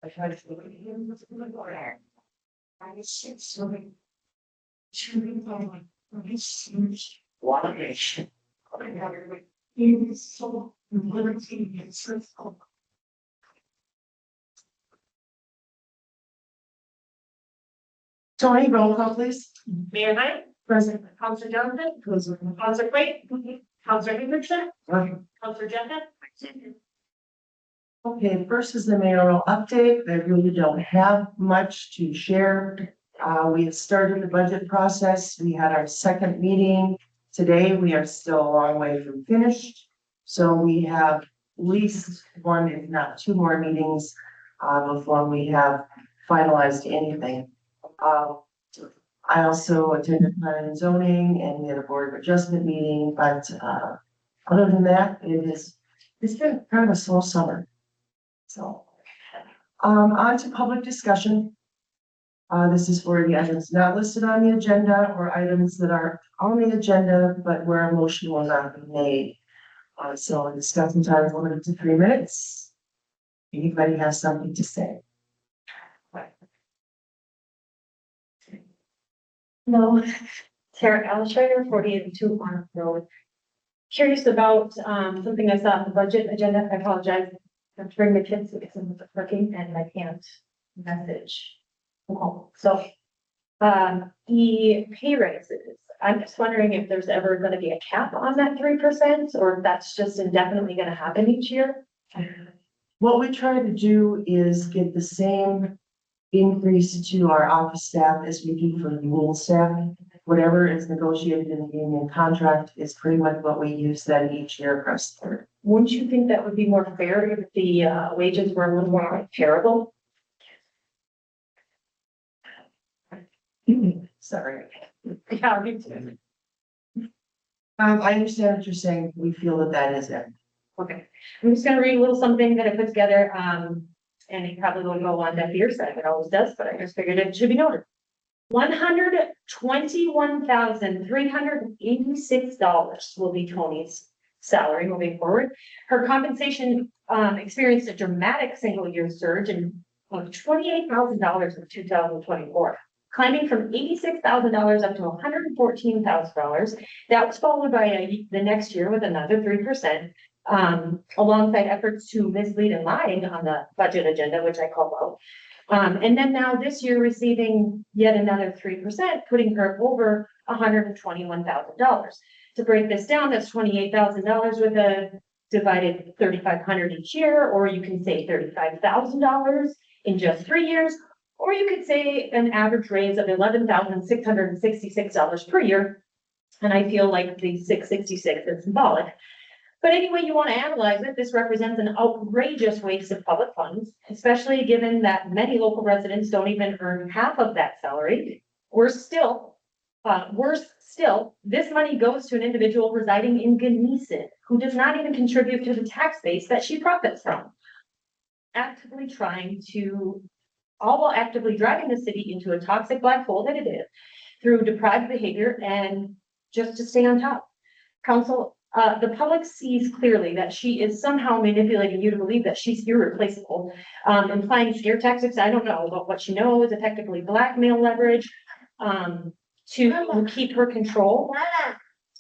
I tried to look at him with the water. I said something. Wateration. In so liberty and circle. Tony, roll call please. Mayor Knight, Present. Councilor Johnson, Councilor Quaid, Councilor Henderson, Councilor Jenkins. Okay, first is the mayoral update. I really don't have much to share. We have started the budget process. We had our second meeting today. We are still a long way from finished. So we have at least one, if not two more meetings, before we have finalized anything. I also attended planning and zoning and we had a board of adjustment meeting, but, other than that, it's been kind of a slow summer. So, on to public discussion. This is for the items not listed on the agenda or items that are on the agenda, but where a motion will not be made. So discussion time is limited to 3 minutes. Anybody has something to say? No, Sarah Alshire, 4802 Arnold Road. Curious about something I saw on the budget agenda. I apologize. I have to bring my kids because I'm working and I can't message from home. So the pay raises. I'm just wondering if there's ever going to be a cap on that 3% or if that's just indefinitely going to happen each year. What we try to do is get the same increase to our office staff as we do for the union staff. Whatever is negotiated in the union contract is pretty much what we use then each year across the board. Wouldn't you think that would be more fair if the wages were a little more comparable? Sorry. Yeah, me too. I understand what you're saying. We feel that that is it. Okay, I'm just gonna read a little something that I put together, and it probably will go on deaf ears, it always does, but I just figured it should be noted. $121,386 will be Tony's salary moving forward. Her compensation experienced a dramatic single year surge of $28,000 in 2024. Climbing from $86,000 up to $114,000. That was followed by the next year with another 3%, alongside efforts to mislead and lie on the budget agenda, which I call out. And then now this year receiving yet another 3%, putting her over $121,000. To break this down, that's $28,000 with a divided 3,500 each year, or you can say $35,000 in just 3 years. Or you could say an average raise of $11,666 per year. And I feel like the 666 is symbolic. But any way you want to analyze it, this represents an outrageous waste of public funds, especially given that many local residents don't even earn half of that salary. Worse still, this money goes to an individual residing in Genesee who does not even contribute to the tax base that she profits from. All while actively driving the city into a toxic black hole that it is through deprived behavior and just to stay on top. Council, the public sees clearly that she is somehow manipulating you to believe that she's irreplaceable, implying scare tactics. I don't know, but what she knows, effectively blackmail leverage, to keep her control.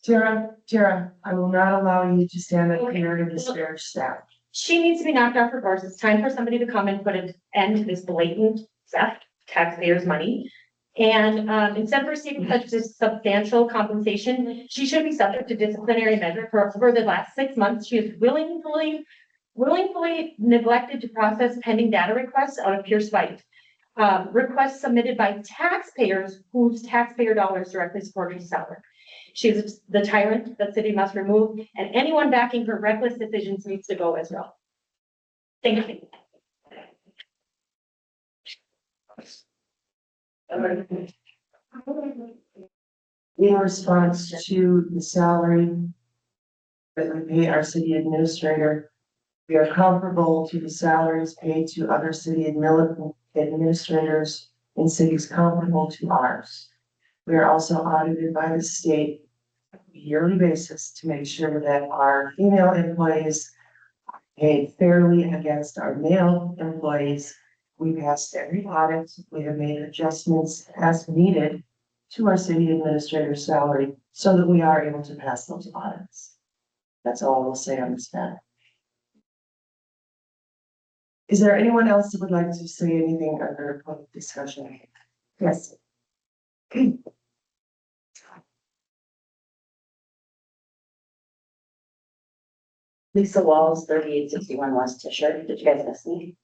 Tara, I will not allow you to stand up here and disparage staff. She needs to be knocked off her course. It's time for somebody to come and put an end to this blatant theft, taxpayers' money. And instead of receiving such a substantial compensation, she should be subject to disciplinary measure for over the last 6 months. She has willingly neglected to process pending data requests out of pure spite. Requests submitted by taxpayers whose taxpayer dollars directly support her salary. She is the tyrant that city must remove, and anyone backing her reckless decisions needs to go as well. Thank you. In response to the salary that we pay our city administrator, we are comparable to the salaries paid to other city administrators in cities comparable to ours. We are also audited by the state on a yearly basis to make sure that our female employees paid fairly against our male employees. We passed every audit. We have made adjustments as needed to our city administrator's salary so that we are able to pass those audits. That's all we'll say on this matter. Is there anyone else that would like to say anything under public discussion? Yes. Lisa Walls, 3861 West Tisher. Did you guys miss me?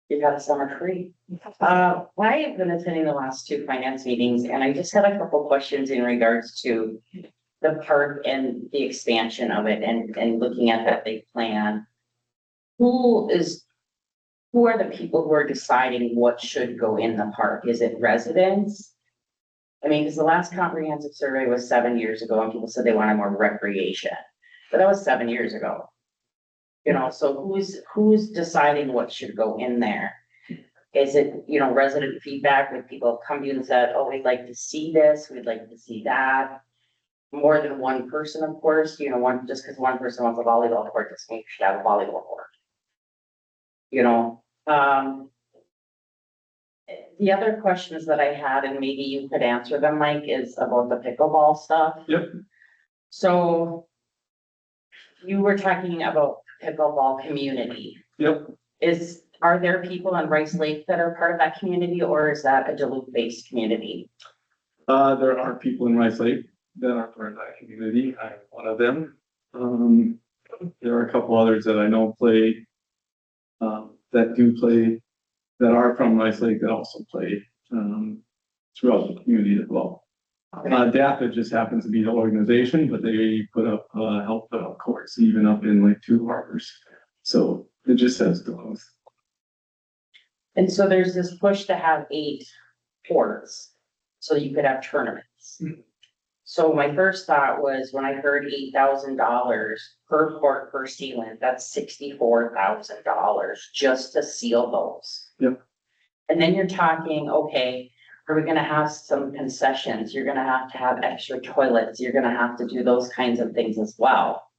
You got a summer free. I have been attending the last two finance meetings and I just had a couple questions in regards to the park and the expansion of it and looking at that big plan. Who are the people who are deciding what should go in the park? Is it residents? I mean, because the last comprehensive survey was 7 years ago and people said they wanted more recreation. But that was 7 years ago. You know, so who's deciding what should go in there? Is it, you know, resident feedback when people come to you and said, oh, we'd like to see this, we'd like to see that? More than one person, of course, you know, just because one person wants a volleyball court, doesn't mean you should have a volleyball court. You know, the other questions that I had, and maybe you could answer them, Mike, is about the pickleball stuff. Yep. So you were talking about pickleball community. Yep. Are there people on Rice Lake that are part of that community, or is that a Duluth-based community? There are people in Rice Lake that are part of that community. I'm one of them. There are a couple others that I know play, that are from Rice Lake that also play, throughout the community as well. DAPA just happens to be the organization, but they help put up courts even up in like Two Harbors. So it just says Duluth. And so there's this push to have 8 courts, so you could have tournaments. So my first thought was, when I heard $8,000 per court per sealant, that's $64,000 just to seal those. Yep. And then you're talking, okay, are we gonna have some concessions? You're gonna have extra toilets. You're gonna have to do those kinds of things as well.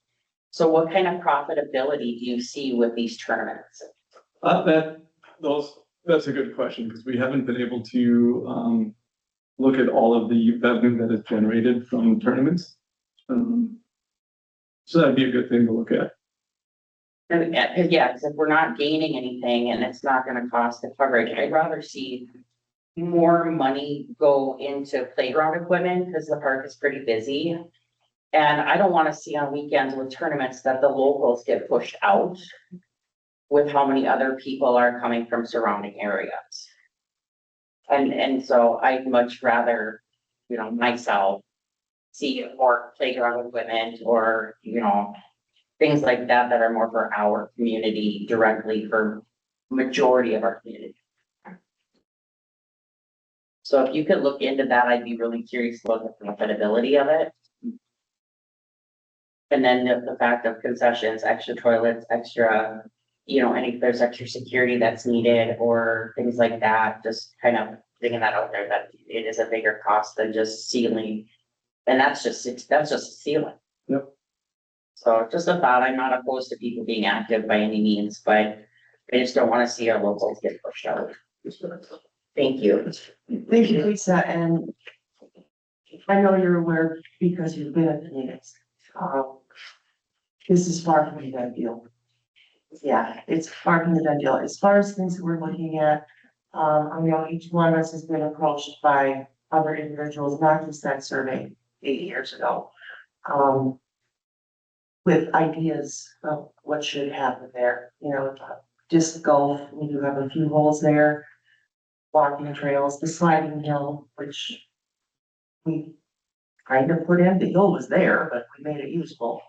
So what kind of profitability do you see with these tournaments? That's a good question, because we haven't been able to, look at all of the revenue that is generated from tournaments. So that'd be a good thing to look at. And, yeah, because if we're not gaining anything and it's not gonna cost the coverage, I'd rather see more money go into playground equipment, because the park is pretty busy. And I don't wanna see on weekends with tournaments that the locals get pushed out with how many other people are coming from surrounding areas. And so I'd much rather, you know, myself see more playground equipment or, you know, things like that that are more for our community directly for majority of our community. So if you could look into that, I'd be really curious to look at the profitability of it. And then the fact of concessions, extra toilets, extra, you know, and if there's extra security that's needed or things like that, just kind of thinking that out there, that it is a bigger cost than just sealing. And that's just a ceiling. Yep. So just a thought, I'm not opposed to people being active by any means, but I just don't want to see our locals get pushed out. Thank you. Thank you, Lisa, and I know you're aware because you've been at the meetings. This is far from a done deal. Yeah, it's far from a done deal. As far as things that we're looking at, I know each one of us has been approached by other individuals, not just that survey 8 years ago. With ideas of what should happen there, you know, disc golf, we do have a few holes there. Walking trails, the sliding hill, which we kind of put in, the hill was there, but we made it usable.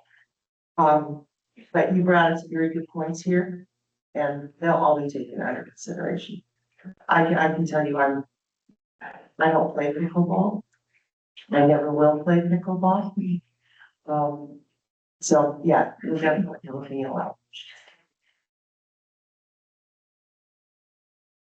But you brought us very good points here, and they'll all be taken under consideration. I can tell you, I don't play pickleball. I never will play pickleball. So yeah, we're definitely looking at a lot.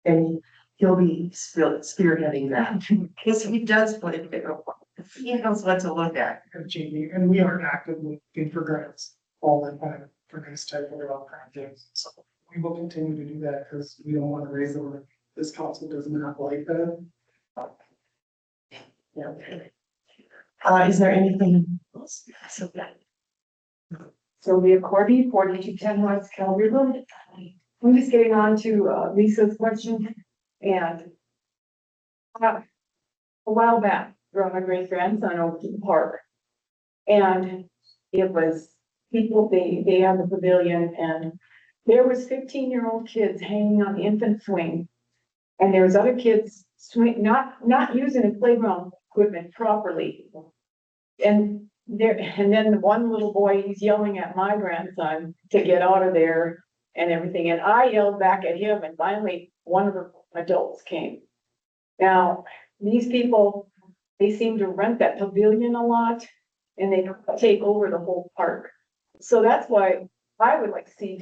And he'll be spearheading that, because he does play pickleball. He knows what to look at. Jamie, and we are actively looking for grants all the time. for these type of projects. So we will continue to do that because we don't want to raise them. This council does not like that. Yeah. Is there anything else? Sylvia Corby, 4210 West Calvary Road. I'm just getting on to Lisa's question and a while back, brought my great grandson over to the park. And it was people, they had the pavilion and there was 15-year-old kids hanging on the infant swing. And there was other kids swing, not using the playground equipment properly. And then the one little boy, he's yelling at my grandson to get out of there and everything. And I yelled back at him and finally one of the adults came. Now, these people, they seem to rent that pavilion a lot and they take over the whole park. So that's why I would like to see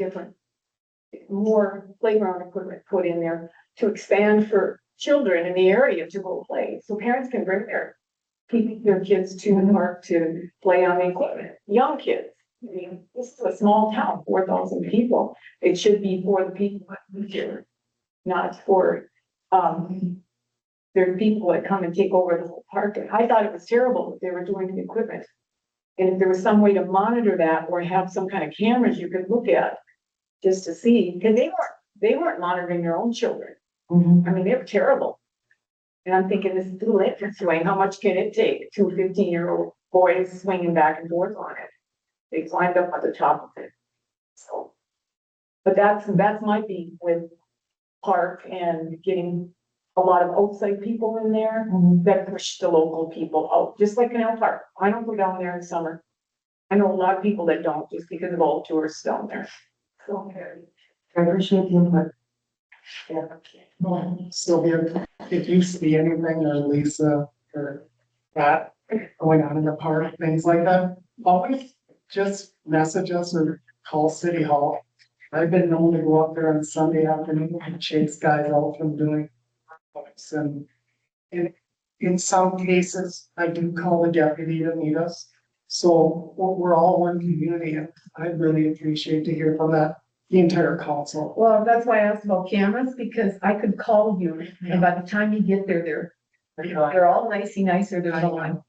more playground equipment put in there to expand for children in the area to go play. So parents can bring their kids to the park to play on the equipment, young kids. I mean, this is a small town, 4,000 people. It should be for the people that live here, not for, there are people that come and take over the whole park. And I thought it was terrible what they were doing to the equipment. And if there was some way to monitor that or have some kind of cameras you could look at just to see, because they weren't monitoring their own children. Mhm. I mean, they were terrible. And I'm thinking, this little infant swing, how much can it take? 2 15-year-old boys swinging back and forth on it. They climbed up on the top of it. So, but that's my beef with park and getting a lot of outside people in there that push the local people out, just like Canal Park. I don't go down there in summer. I know a lot of people that don't, just because of all the tourists down there. So, I appreciate the input. Sylvia, if you see anything or Lisa or that going on in the park, things like that, always just message us or call City Hall. I've been known to go up there on Sunday afternoon and chase guys out from doing things. And in some cases, I do call the deputy to meet us. So we're all one community and I'd really appreciate to hear from the entire council. well, that's why I asked about cameras, because I could call you and by the time you get there, they're all nicer than the one.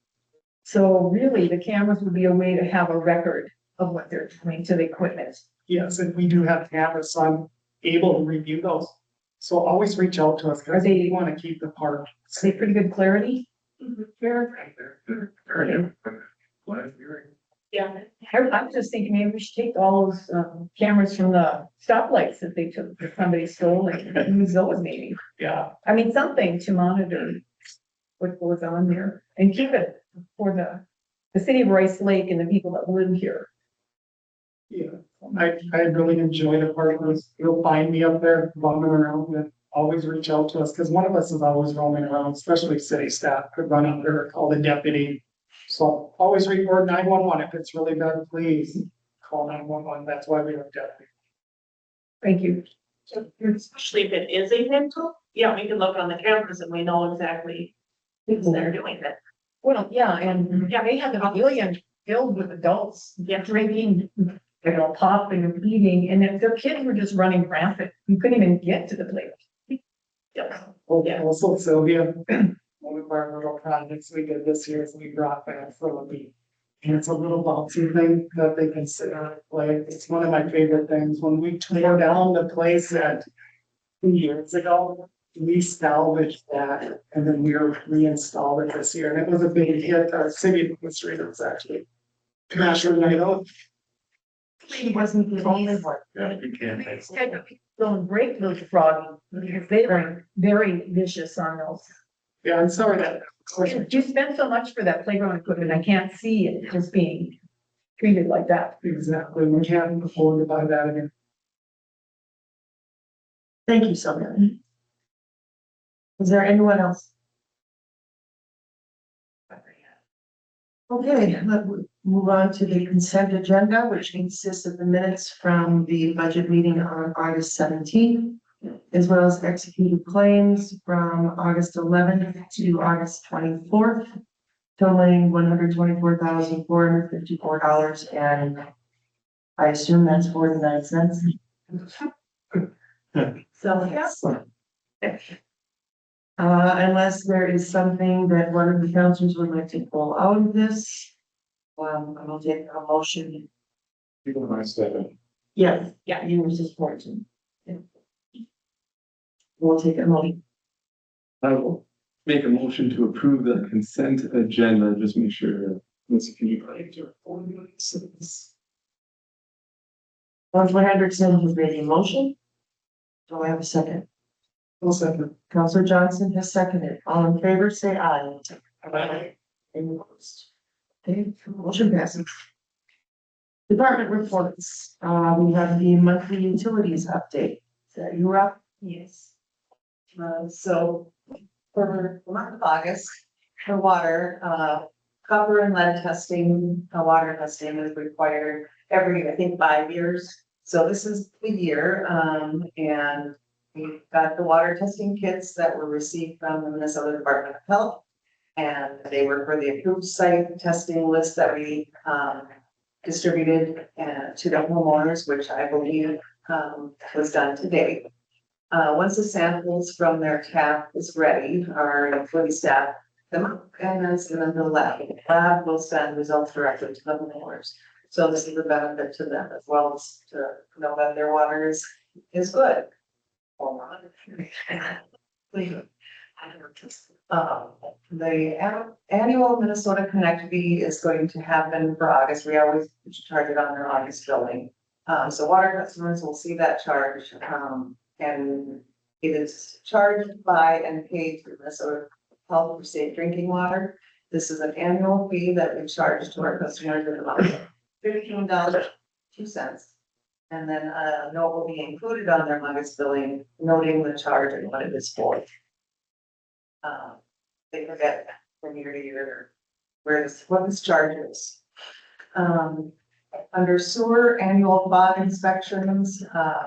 So really, the cameras would be a way to have a record of what they're doing to the equipment. Yes, and we do have cameras, so I'm able to review those. So always reach out to us, Are because they- we want to keep the park. Are they pretty good clarity? Yeah. I was just thinking maybe we should take all those cameras from the stoplights that they took, that somebody stole and use those maybe. Yeah. I mean, something to monitor what goes on there and keep it for the city of Rice Lake and the people that live here. Yeah, I really enjoy the park. You'll find me up there bumming around and always reach out to us, because one of us is always roaming around, especially city staff could run up there, call the deputy. So always report 911 if it's really bad, please call 911. That's why we have deputy. Thank you. Especially if it is a rental, yeah, we can look on the cameras and we know exactly who's there doing it. Well, yeah, and yeah, they have the pavilion filled with adults, drinking, popping and eating, and if their kids were just running rampant, you couldn't even get to the place. Yeah. Yeah. Also, Sylvia, one of our little projects we did this year is we brought back Philippine. And it's a little bouncy thing that they can sit on and play. It's one of my favorite things. When we tore down the place that 2 years ago, we salvaged that and then we reinstalled it this year. And it was a big hit. Our city administrator was actually Commissioner Naito. He wasn't the only one. Don't break those frogs, because they are very vicious on those. Yeah, I'm sorry that. You spend so much for that playground equipment, I can't see it just being treated like that. Exactly. We can't afford to buy that again. Thank you, Sylvia. Is there anyone else? Okay, let's move on to the consent agenda, which consists of the minutes from the budget meeting on August 17th, as well as executed claims from August 11th to August 24th, totaling $124,454 and I assume that's 49 cents. So, yes. Unless there is something that one of the councils would like to pull out of this, I will take a motion. People might step in. Yes, yeah, you were supporting. We'll take a motion. I will make a motion to approve the consent agenda, just make sure. Let's see, can you write your 49 cents? Councilor Hendrickson has made a motion. Do I have a second? One second. Councilor Johnson has seconded. All in favor, say aye. Aye. Any opposed? Okay, motion passes. Department reports. We have the monthly utilities update. Is that you up? Yes. So for the month of August, for water, copper and lead testing, water testing is required every, I think, 5 years. So this is the year, and we've got the water testing kits that were received from the Minnesota Department of Health. And they were for the approved site testing list that we, distributed to the homeowners, which I believe, was done today. Once the samples from their tap is ready, our employee staff them up and then send them to the lab. The lab will send results directly to the homeowners. So this is a benefit to them as well as to know that their water is good. Or not. The annual Minnesota Connect fee is going to happen for August. We always charge it on their August billing. So water customers will see that charge, and it is charged by and paid through Minnesota Health for Safe Drinking Water. This is an annual fee that we charge to our customers in the amount of $15.02. And then a note will be included on their August billing, noting the charge and what it is for. They forget from year to year what this charge is. Under sewer annual fog inspections,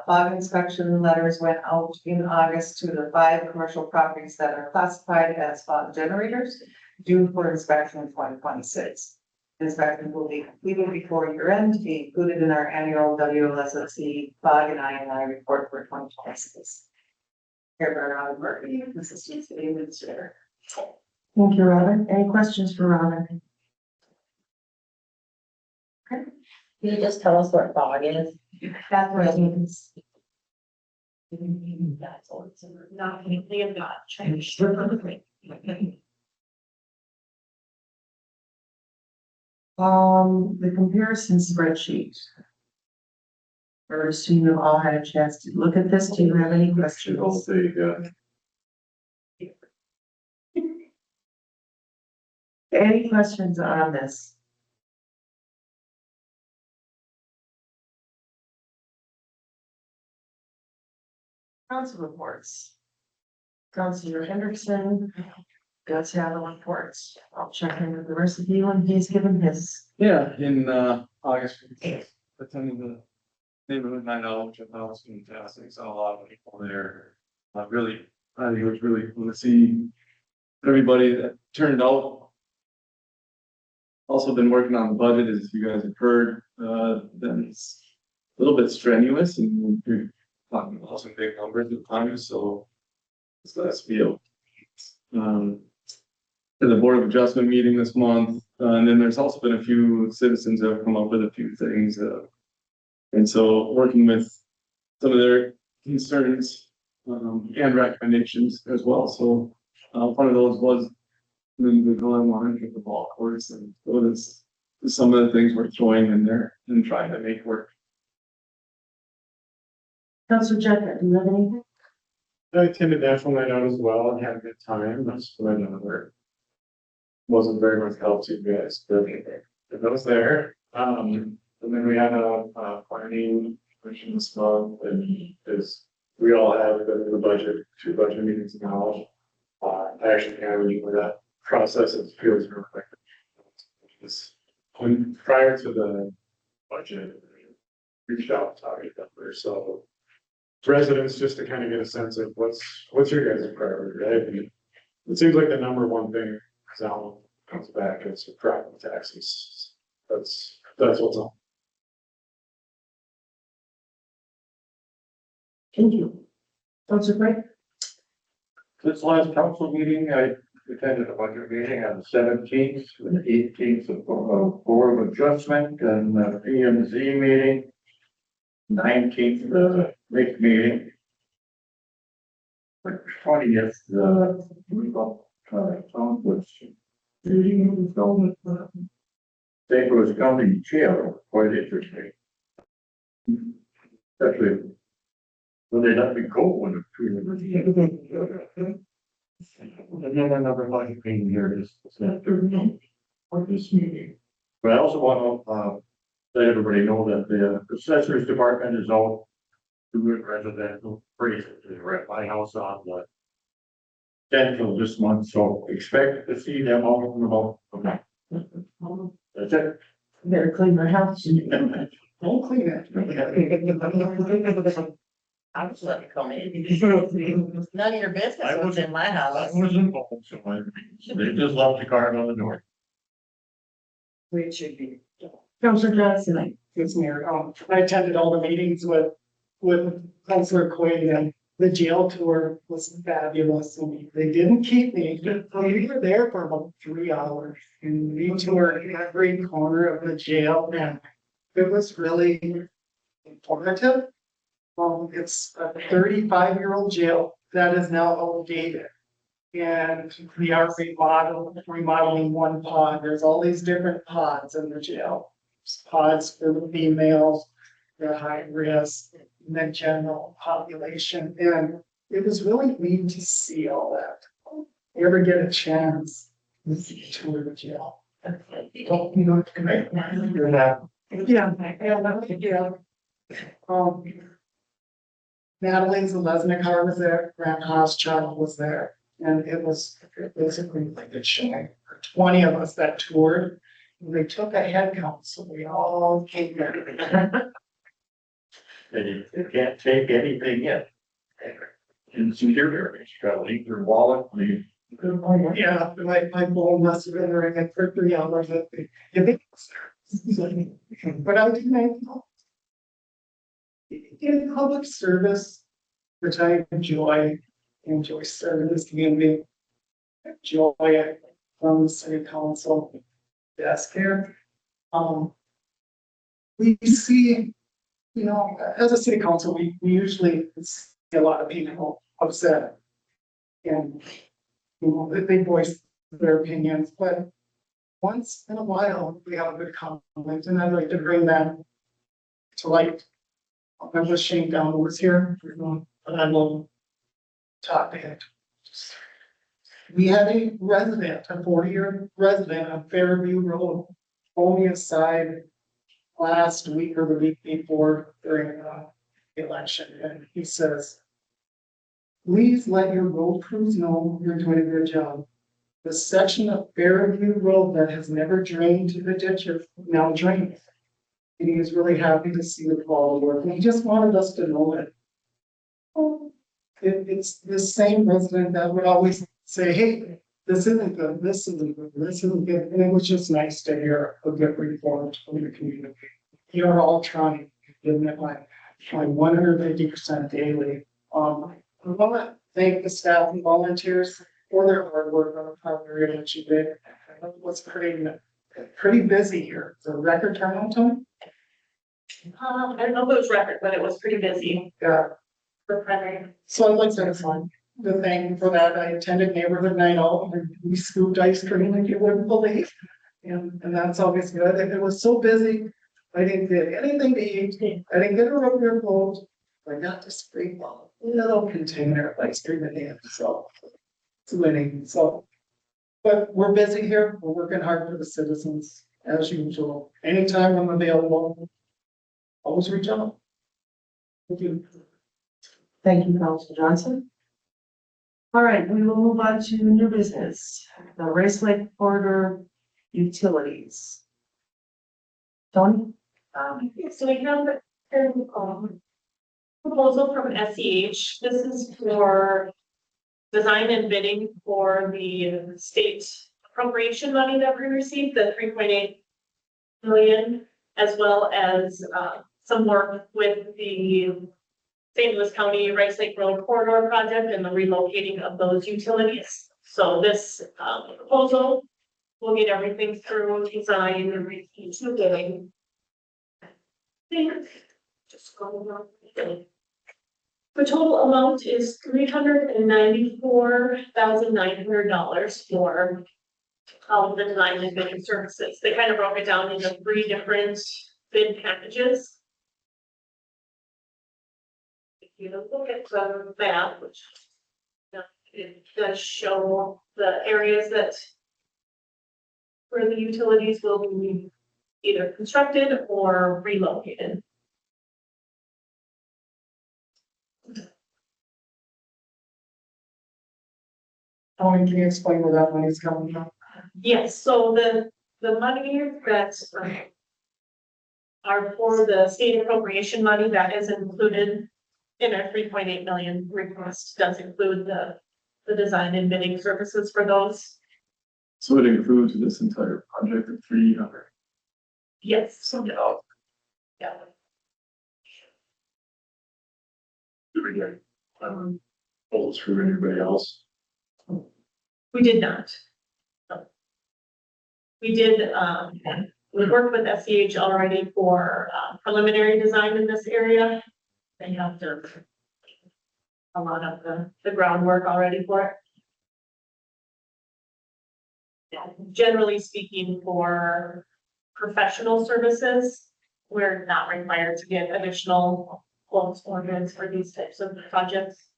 fog inspection letters went out in August to the 5 commercial properties that are classified as fog generators due for inspection in 2026. Inspection will be completed before year end, to be included in our annual WLSFC fog and INI report for 2026. Here, Robin Murphy, Assistant City Administrator. Thank you, Robin. Any questions for Robin? Can you just tell us what fog is? That's what it means. That's all it's not, they have not changed. The comparison spreadsheet. Or assume you all had a chance to look at this. Do you have any questions? Any questions on this? Council reports. Councilor Henderson does have the reports. I'll check in with the rest of you when he's given his. Yeah, in August, attending the neighborhood night out, which I thought was fantastic. Saw a lot of people there. Really, I think it was really cool to see everybody that turned out. Also been working on the budget, as you guys have heard, then it's a little bit strenuous and we're talking about some big numbers at times, so it's nice to be able. To the Board of Adjustment meeting this month, and then there's also been a few citizens that have come up with a few things, and so working with some of their concerns and recommendations as well. So one of those was the going line with the ball course, and so that's some of the things we're throwing in there and trying to make work. Councilor Jeff, do you have anything? I attended National Night Out as well and had a good time. That's what I know. Wasn't very much help to you guys, but I was there. And then we had a planning commission this month, and is we all have the budget, 2 budget meetings now. I actually kind of enjoy that process. It feels real quick. When prior to the budget, reached out to target numbers, so residents just to kind of get a sense of what's your guys' priority, right? And it seems like the number one thing is how comes back is property taxes. That's what's on. Thank you. Counselor Craig? This last council meeting, I attended a budget meeting on the 17th, the 18th of Board of Adjustment and the P and Z meeting. 19th, the late meeting. 20th, the St. Louis County Jail, quite interesting. Especially when they let me go when and then another budget meeting here this afternoon for this meeting. But I also want to let everybody know that the assessor's department is all doing residential appraisals. They're at my house on the 10th of this month, so expect to see them all in about a month. That's it. Better clean your house. Don't clean it. I was letting you come in. None of your business was in my I house. was involved, so they just left the card on the door. We should be. Counselor Johnson? Yes, Mayor. I attended all the meetings with Councilor Quaid, and the jail tour was fabulous. And they didn't keep me. We were there for about 3 hours and we toured every corner of the jail, and it was really informative. It's a 35-year-old jail that is now outdated. And we are remodeling one pod. There's all these different pods in the jail. There's pods for the females, the high risk, and the general population. And it was really neat to see all that. You ever get a chance to tour the jail? Don't you know it's great? You're not. Yeah, yeah. Natalie Zalesnikar was there, Grant Hoschild was there, and it was basically like a show. 20 of us that toured, and they took a head count, so we all came there. And you can't take anything in. In security, you gotta leave your wallet, leave. Yeah, my phone must have been ringing for 3 hours. But I didn't know. In public service, which I enjoy serving this community. Enjoy from the city council desk here. We see, you know, as a city council, we usually see a lot of people upset. And, you know, they voice their opinions, but once in a while, we have a good comment, and I'd like to bring that to light. I wish Shane Down was here, but I will talk to him. We had a resident, a 40-year resident of Fairview Road, pull me aside last week or the week before during the election, and he says, please let your road crews know you're doing a good job. The section of Fairview Road that has never drained to the ditch is now drained. And he was really happy to see the quality work. And he just wanted us to know that. It's the same resident that would always say, hey, this isn't good, this isn't good, this isn't good. And it was just nice to hear a good report from the community. You're all trying, giving it my 150% daily. I want to thank the staff and volunteers for their hard work on the primary election day. It was pretty busy here. It's a record turnout time. I don't know if it was record, but it was pretty busy Yeah. for primary. So I'd like to thank you for that. I attended neighborhood night out and we scooped ice cream like you wouldn't believe. And that's always good. And it was so busy. I didn't get anything to eat. I didn't get a rubber coat. I got this free little container of ice cream in the end. So it's winning. So, but we're busy here. We're working hard for the citizens as usual. Anytime I'm available, always reach out. Thank you. Thank you, Councilor Johnson. All right, we will move on to new business, the Race Lake Corridor Utilities. Tony? So we have a proposal from SEH. This is for design and bidding for the state appropriation money that we received, the 3.8 million, as well as some work with the St. Louis County Rice Lake Road Corridor Project and the relocating of those utilities. So this, proposal will get everything through design and review to getting. Just going on. The total amount is $394,900 for all of the design and bidding services. They kind of broke it down into 3 different bid packages. If you look at the map, which it does show the areas that where the utilities will be either constructed or relocated. Tony, can you explain where that money's coming from? Yes, so the money that are for the state appropriation money that is included in our 3.8 million request does include the design and bidding services for those. So it includes this entire project of 300. Yes, so yeah. Pull through anybody else. We did not. No. We did, we worked with SEH already for preliminary design in this area. They have to a lot of the groundwork already for it. Yeah, generally speaking, for professional services, we're not required to get additional quotes or bids for these types of projects.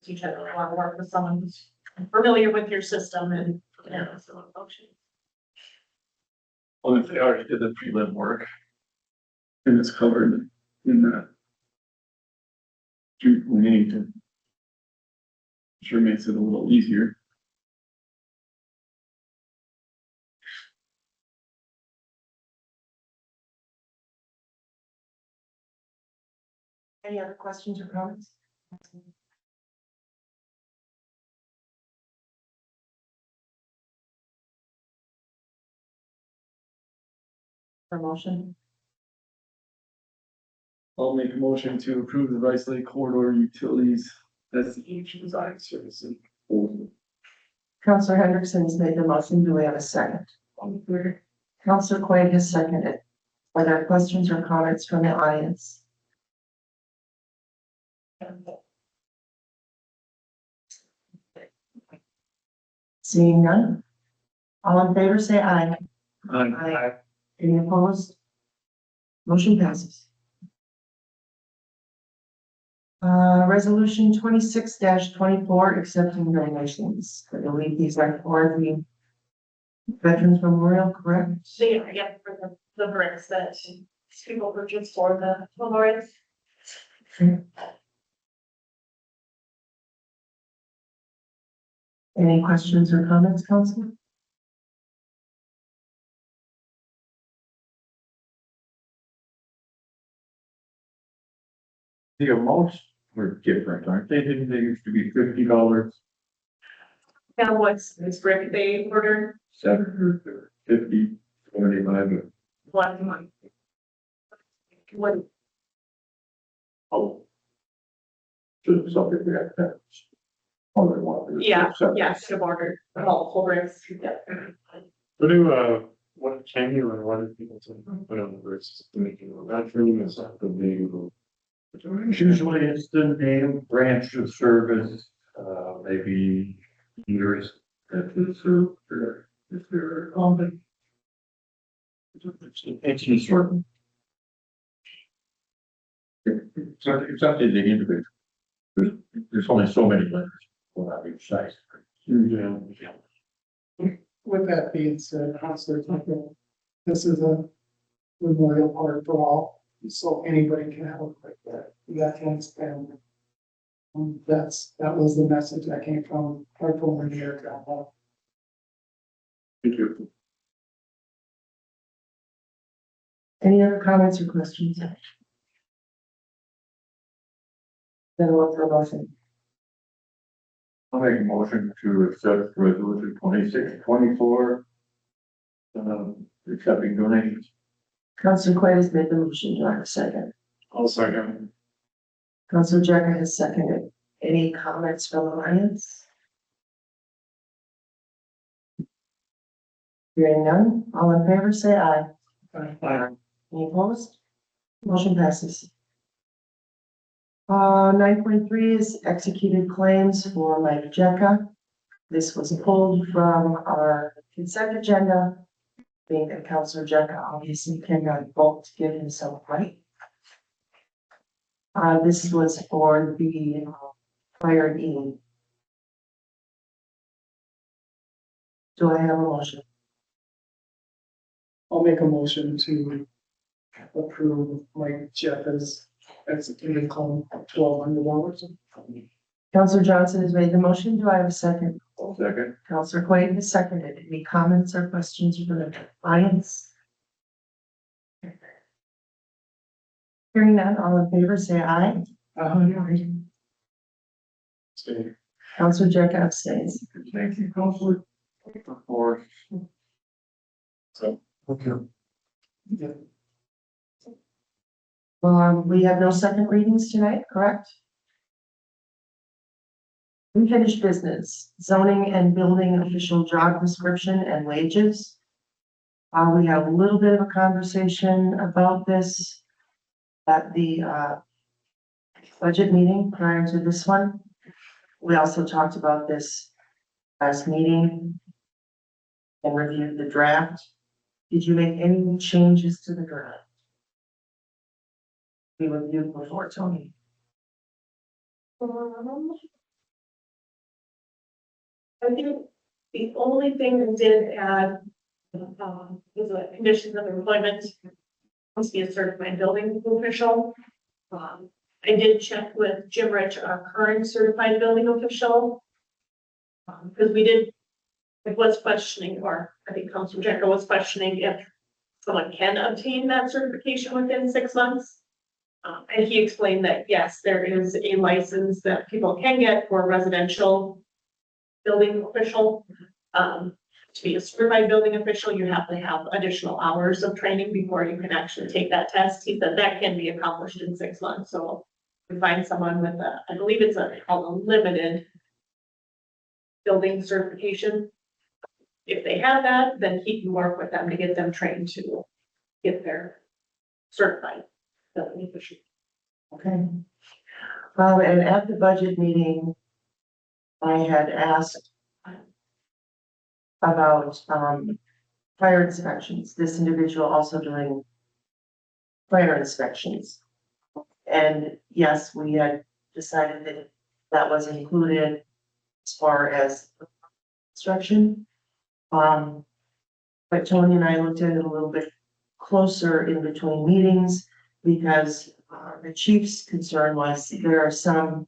You generally want to work with someone who's familiar with your system and so it functions. Well, if they already did the prelim work. And it's covered in that. We need to. Sure makes it a little easier. Any other questions or comments? Promotion. I'll make a motion to approve the Rice Lake Corridor Utilities SEH design services. Counselor Hendrickson's made the motion. Do we have a second? Counselor Quaid has seconded. Are there questions or comments from the audience? Seeing none. All in favor, say aye. Aye. Any opposed? Motion passes. Resolution 26-24, accepting donations. I believe these are for the Veterans Memorial, correct? So yeah, for the bricks that people purchase for the memorials. Any questions or comments, Council? The amounts were different, aren't they? Didn't they used to be $50, Now what's this brick they ordered 70, 50, 75? last month? What, Oh. Just something that. All they want. yeah, should have ordered multiple bricks, yeah. What do, what can you and what do people say? What on the verse, making a veteran, is that the name? Usually it's the name, branch of service, maybe years that is served, or if they're common. It's any sort of. It's up to the individual. There's only so many letters for that each size. With that being said, Counselor Tucker, this is a memorial park for all, so anybody can have a quick that. That can spend. That was the message that came from our former mayor. Thank you. Any other comments or questions? Then we'll for a motion. I'll make a motion to accept resolution 26-24. Accepting donations. Councilor Quaid has made the motion. Do I have a second? I'll second. Council Jecker has seconded. Any comments from the audience? Hearing none, all in favor, say aye. Aye. Any opposed? Motion passes. 9.3 is executed claims for Mike Jecka. This was pulled from our consent agenda. Being that Councilor Jecka obviously cannot vote to give himself right. This was for the fire meeting. Do I have a motion? I'll make a motion to approve Mike Jeffers executed claim $1,200. Councilor Johnson has made the motion. Do I have a second? Second. Councilor Quaid has seconded. Any comments or questions from the audience? Hearing none, all in favor, say aye. Stay. Councilor Jecka abstains. Thank you, Counselor. For. So. Okay. We have no second readings tonight, correct? Unfinished business, zoning and building official job description and wages. We had a little bit of a conversation about this at the budget meeting prior to this one. We also talked about this last meeting and reviewed the draft. Did you make any changes to the draft? We reviewed before, Tony. I think the only thing that did add, was the conditions of employment. Must be a certified building official. I did check with Jim Rich, our current certified building official. Because it was questioning, or I think Councilor Jecker was questioning if someone can obtain that certification within 6 months. And he explained that, yes, there is a license that people can get for residential building official. To be a certified building official, you have to have additional hours of training before you can actually take that test. He said that can be accomplished in 6 months, so we find someone with I believe it's called a limited building certification. If they have that, then he can work with them to get them trained to get their certified building official. Okay. And at the budget meeting, I had asked about fire inspections. This individual also doing fire inspections. And yes, we had decided that that was included as far as instruction. But Tony and I looked at it a little bit closer in between meetings because the chief's concern was there are some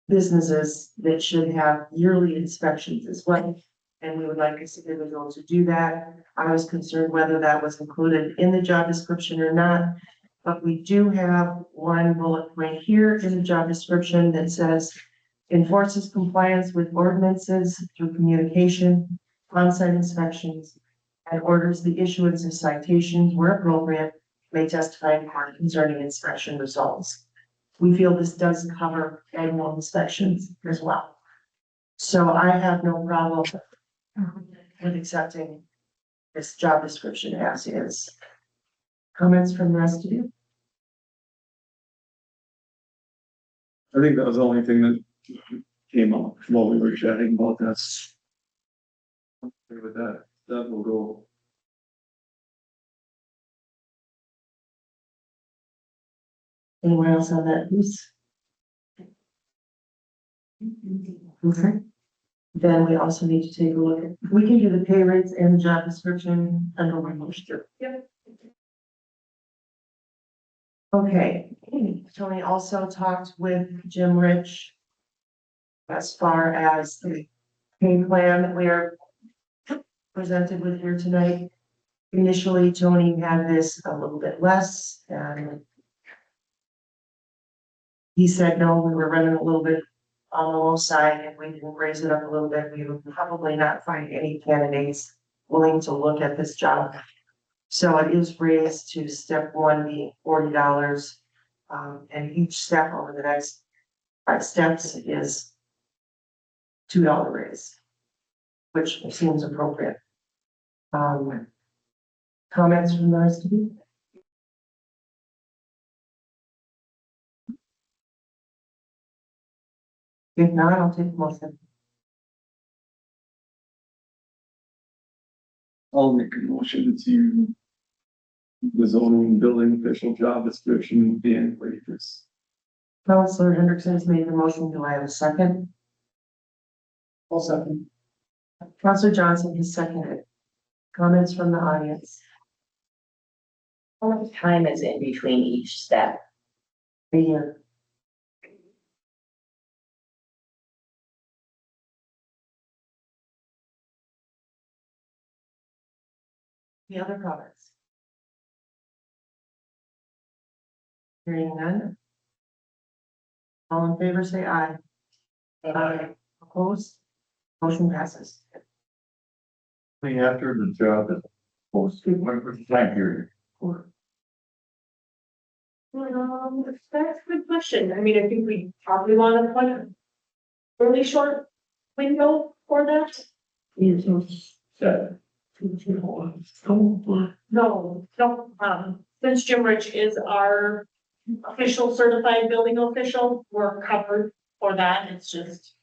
businesses that should have yearly inspections as well. And we would like this individual to do that. I was concerned whether that was included in the job description or not. But we do have one bullet point here in the job description that says enforces compliance with ordinances through communication, on-site inspections, and orders the issuance of citations where appropriate, may testify in court concerning inspection results. We feel this does cover annual inspections as well. So I have no problem with accepting this job description as is. Comments from the rest of you? I think that was the only thing that came up while we were chatting about this. With that, that will go. Anyone else on that piece? Okay. Then we also need to take a look at, we can do the pay rates and the job description under one motion. Yep. Okay, Tony also talked with Jim Rich as far as the pay plan that we are presented with here tonight. Initially, Tony had this a little bit less, and he said, no, we were running a little bit on the low side. If we didn't raise it up a little bit, we would probably not find any candidates willing to look at this job So it is raised to step one being $40. And each step over the next 5 steps is $2 raise, which seems appropriate. Comments from the rest of you? If not, I'll take a motion. I'll make a motion to the zoning building official job description and wages. Counselor Hendrickson has made the motion. Do I have a second? I'll second. Counselor Johnson has seconded. Comments from the audience? How much time is in between each step? A year. The other comments? Hearing none. All in favor, say aye. Aye. Opposed? Motion passes. After the job is posted, what was the time period? That's a good question. I mean, I think we probably want to put a really short window for that. Set. No, since Jim Rich is our official certified building official, we're covered for that. It's just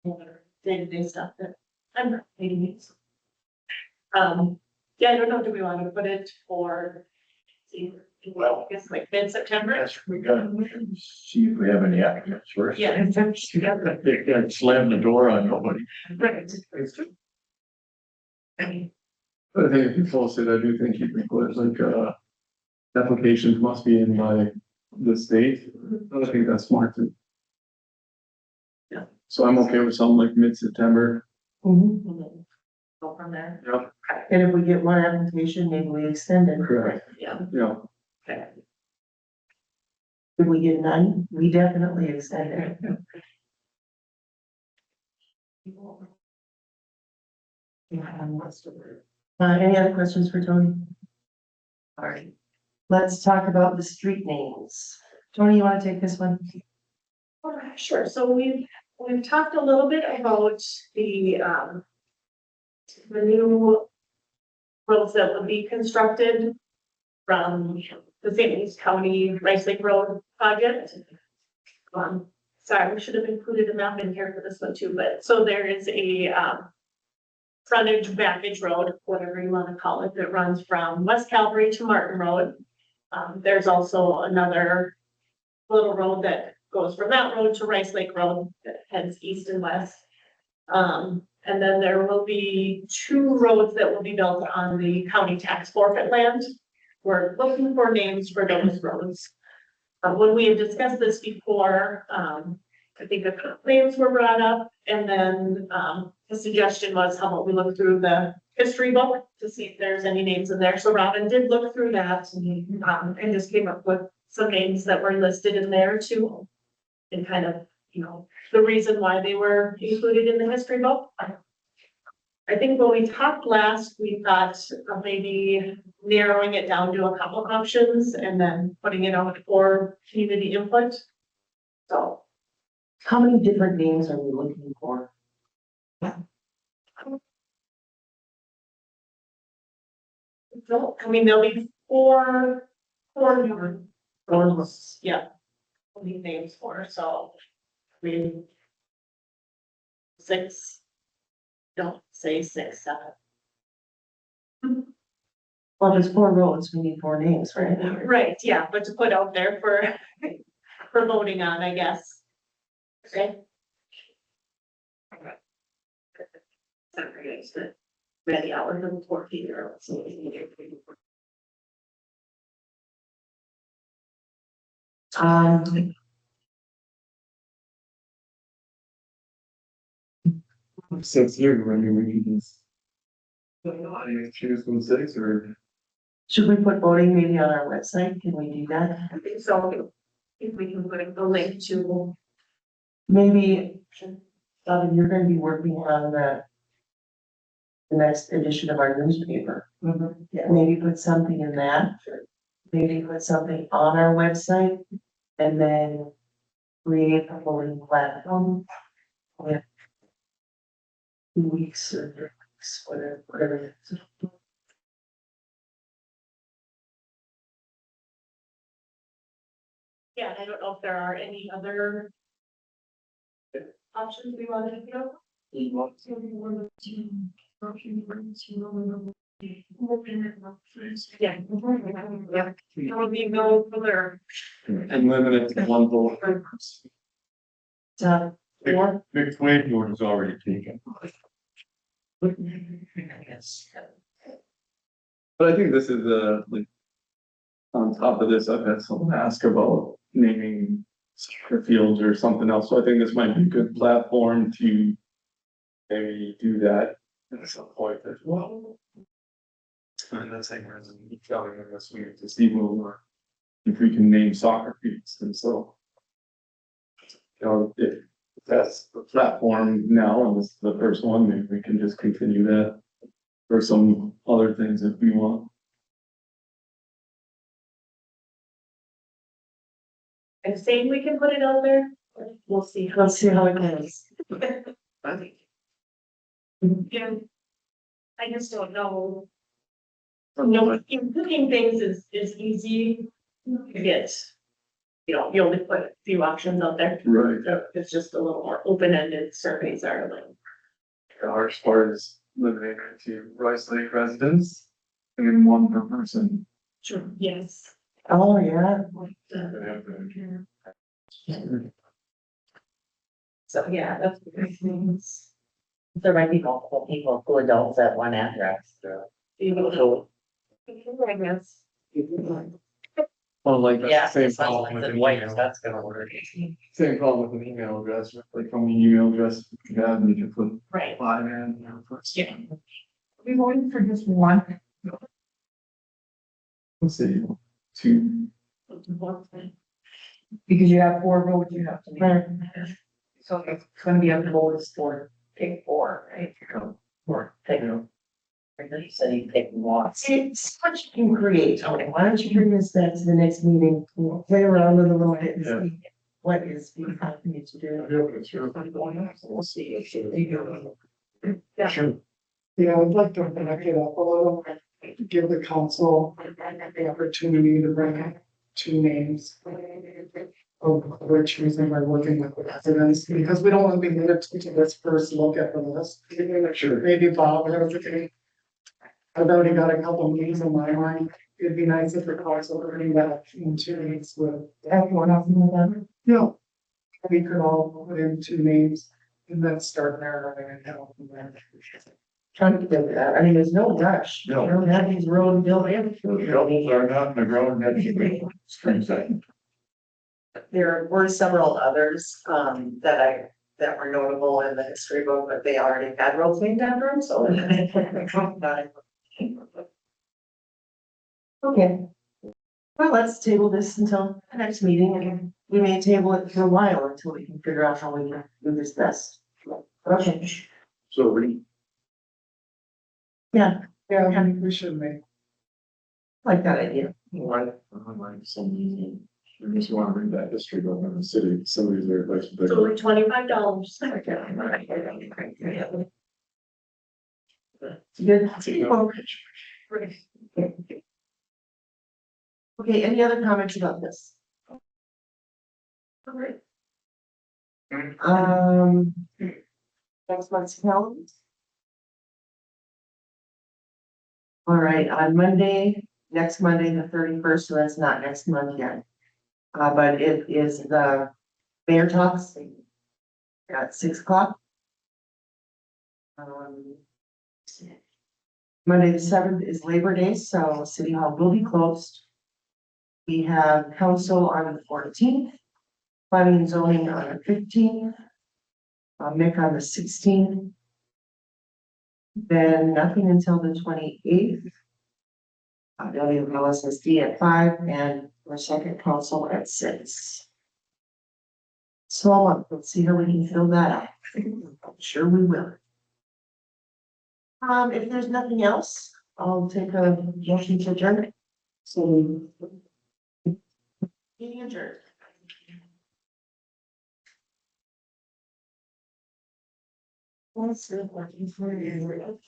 day-to-day stuff that I'm not needing. Yeah, I don't know, do we want to put it for, I guess like mid-September? Yes, we gotta see if we have any applicants first. Yeah. They can't slam the door on nobody. Right. But I think if you posted, I do think you can put like, applications must be in by the state. I think that's smart too. Yeah. So I'm okay with something like mid-September. Mhm. Go from there. Yep. And if we get one application, maybe we extend it. Correct. Yeah. Yeah. Okay. If we get none, we definitely extend it. Any other questions for Tony? All right, let's talk about the street names. Tony, you want to take this one? Sure, so we've talked a little bit about the new roads that will be constructed from the St. Louis County Rice Lake Road project. Sorry, we should have included a map in here for this one too, but so there is a frontage backage road, whatever you want to call it, that runs from West Calvary to Martin Road. There's also another little road that goes from that road to Rice Lake Road that heads east and west. And then there will be 2 roads that will be built on the county tax forfeit land. We're looking for names for those roads. When we had discussed this before, I think a couple names were brought up, and then the suggestion was how about we look through the history book to see if there's any names in there. So Robin did look through that and just came up with some names that were listed in there too. And kind of, the reason why they were included in the history book. I think when we talked last, we thought of maybe narrowing it down to a couple options and then putting it out for community input. So. How many different names are we looking for? I mean, there'll be four new roads, yeah. Only names for, so. We. 6. Don't say 6, 7. Well, there's 4 roads, we need 4 names, right? Right, yeah, but to put out there for voting on, I guess. Okay. Sorry, but many hours and 14 year olds. Since you're running, we can just. Choose from 6 or. Should we put voting maybe on our website? Can we do that? I think so. If we can put a link to. Maybe, you're gonna be working on the next edition of our newspaper. Yeah, maybe put something in that. Maybe put something on our website and then create a voting platform. With 2 weeks or 3 weeks, whatever it is. Yeah, I don't know if there are any other options we wanted to go. Yeah. There will be no further. And limit it to one vote. So, or, Big Wade board is already taken. yes. But I think this is like. On top of this, I've had someone ask about naming soccer fields or something else, so I think this might be a good platform to. Maybe do that at some point as well. And that's like, we're telling them this week to see more. If we can name soccer fields, and so. You know, if that's the platform now, and this is the first one, maybe we can just continue that. For some other things if we want. I'm saying we can put it out there. We'll see. Let's see how it goes. Yeah. I just don't know. You know, including things is easy to get. You know, you only put a few options out there. Right. It's just a little more open-ended surveys are like. Our sport is limited to Rice Lake residents. And one per person. Sure. Yes. Oh, yeah. So, yeah, that's the great things. There might be multiple people, two adults at one address. I guess. Well, like Yeah, that's the same it sounds problem like with the an white, email. that's gonna work. Same problem with an email address, like from the email address, you have, you can put Right. five in there first. Yeah. We voting for just one. Let's see, two. Because you have 4 votes, you have to make. So it's gonna be up to voters for pick 4, right? Or take, you said you take one. See, what you can create, Tony, why don't you bring this back to the next meeting, we'll play around with it a little bit and see what is being happening to do. We'll see. Yeah. Yeah, I'd like to back it up a little, give the council the opportunity to bring in 2 names. Of we're choosing by working with the residents, because we don't want to be limited to this first look at the list. Sure. Maybe Bob, has a I've already got a couple names in my mind. It'd be nice if the council could bring that in 2 weeks with everyone else in the. Yeah. We could all put in 2 names and then start narrowing it down from there. Trying to get that, I mean, there's no rush, you No. don't have these road built in. Shovels are not in the ground, that's the spring side. There were several others, that were notable in the history book, but they already had roads named after them, so. Okay. Well, let's table this until the next meeting, and we may table it for a while until we can figure out how we can do this best. Okay, So we, yeah, Yeah, I mean, we should make. like that idea. like, some, I guess you wanna bring that history book in the city, some of these are places. It's only $25. Good. Okay, any other comments about this? Next month's calendar. All right, on Monday, next Monday, the 31st, so that's not next month yet. But it is the mayor talks at 6 o'clock. Monday, the 7th is Labor Day, so City Hall will be closed. We have council on the 14th, planning and zoning on the 15th. Mick on the 16th. Then nothing until the 28th. WLSSD at 5 and our second council at 6. So let's see how we can fill that up. I'm sure we will. If there's nothing else, I'll take a motion to adjourn. So. Meeting adjourned. What's the working for you?